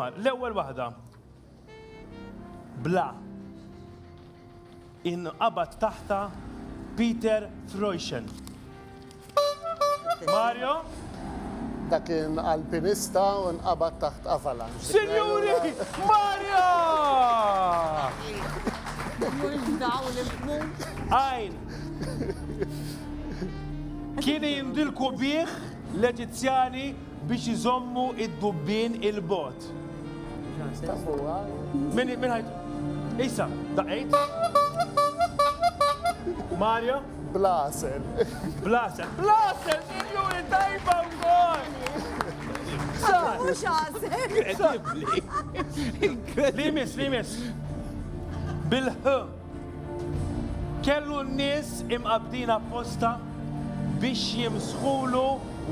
isma' l-ewwel waħda. Bla. Inqabad taħta Peter Freuchen. Mario? Dak kien alpinista u nqabad taħt avalanche. Sinjuri! Mario! Għajn. Kien jimdilku bih l-Eġizzjani biex jżommu id-dubbin il-bot. Min ħajt? Issa, daqejt? Mario? Blasel. Blasel, Blasel, sinjuri, tajba wkoll! Mhux għasel. Limis. Bil-ħ. Kellu n-nies imqabdin apposta biex jimsħulu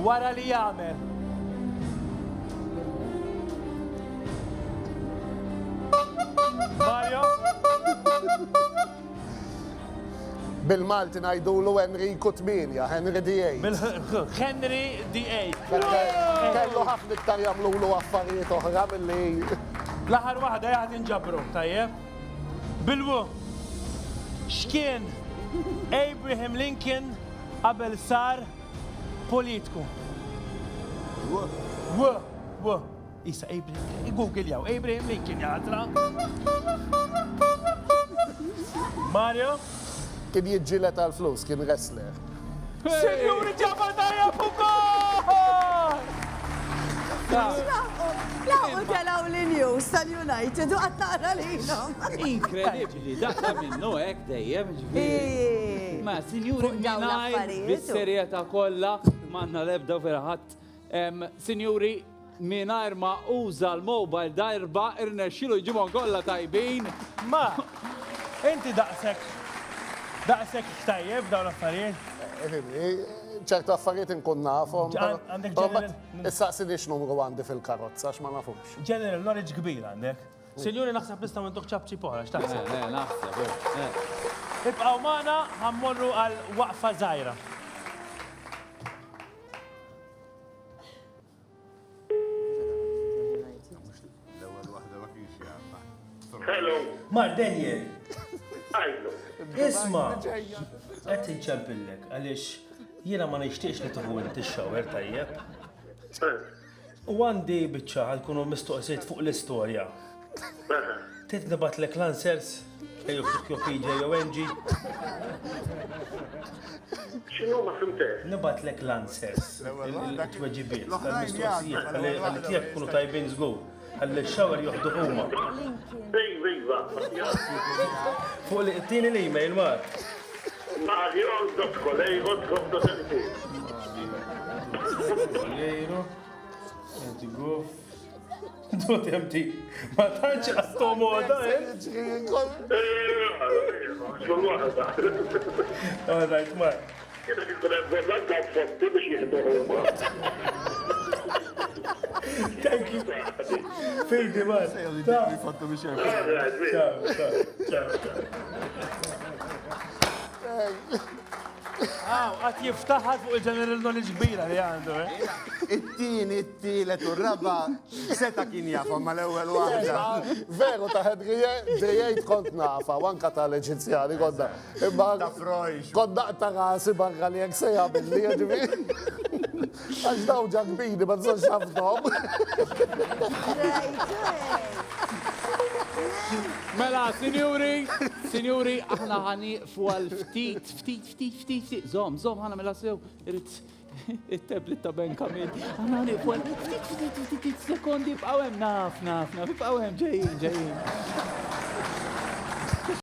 wara li jagħmel. Mario? Bil-Malti ngħidulu Enrico 8, Henry D8. Bil-ħ. Henry D8. Kellu ħafna iktar jagħmlulu affarijiet oħra milli. L-aħħar waħda jaħd inġabru, tajjeb? Bil-wu. X'kien Abraham Lincoln qabel sar politiku? Wu. Issa Abraham, Google jaw, Abraham Lincoln jgħatra. Mario? Kien jiġġieled għal-flus, kien wrestler. Sinjuri ġabba tajjeb ukoll! Laqgħu telaw l-news tal-United u qatt naqra lilhom. Inkredibbli, daqqa minnu hekk dejjem ġifieri. Ma sinjuri mingħajr bis-serjetà kollha m'għandna l-ebda vera ħadd. Sinjuri mingħajr ma uża l-mobile darba irnexxielu jġibhom kollha tajbin. Ma, inti daqshekk tajjeb dawn l-affarijiet? ċertu affarijiet inkun nafhom. Għandek ġeneral. Issaqsini x'numru għandi fil-karozza għax ma nafux. General knowledge kbir għandek. Sinjuri naħseb nistgħu ntuħ ċabċi poħra, x'taħseb? Naħseb. Ibqgħu magħna ħammorru għal waqfa żgħira. Hello. Mar Daniel, Ajlo. isma' qed inċempillek għaliex jiena ma nixtieqx li tuħu inti x-xawer tajjeb. U għandi biċċa ħajkunu mistoqsijiet fuq l-istorja. Tit nibatlek Lancers, jew PJ jew NG. X'inhu ma fimtek? Nibatlek Lancers, il-tweġibiet tal-mistoqsijiet għalli tiegħek kunu tajbin żgur. Għalli x-xawer joħdu huma. Iva. Fuq li t-tieni l-email mar. Ma jgħod ħobda Lejru, enti guf. Dot jemti, ma tanċ għasto moda, All right, ma. Thank you. Fejdi, ma. Għat jiftaħat fuq il-general knowledge kbira li għandu, It-tieni, it-tielet u r-raba seta kien jafhom mal-ewwel waħda. Veru ta' ħedrijajt kont nafa, wanka tal-Eġizzjani kodda. Ta' Freud. Kodda ta' rasi barra li jek sejja billi, ġivi. Għax daw ġagbini, ma tżoċ nafdom. Mela, sinjuri, aħna ħani fuq ftit. Zom, ħana mela sew, irrit it-tablet ta' Ben Kamil. Aħna ħani fuq ftit sekondi, bqaw hemm naf, bqaw hemm ġejjin.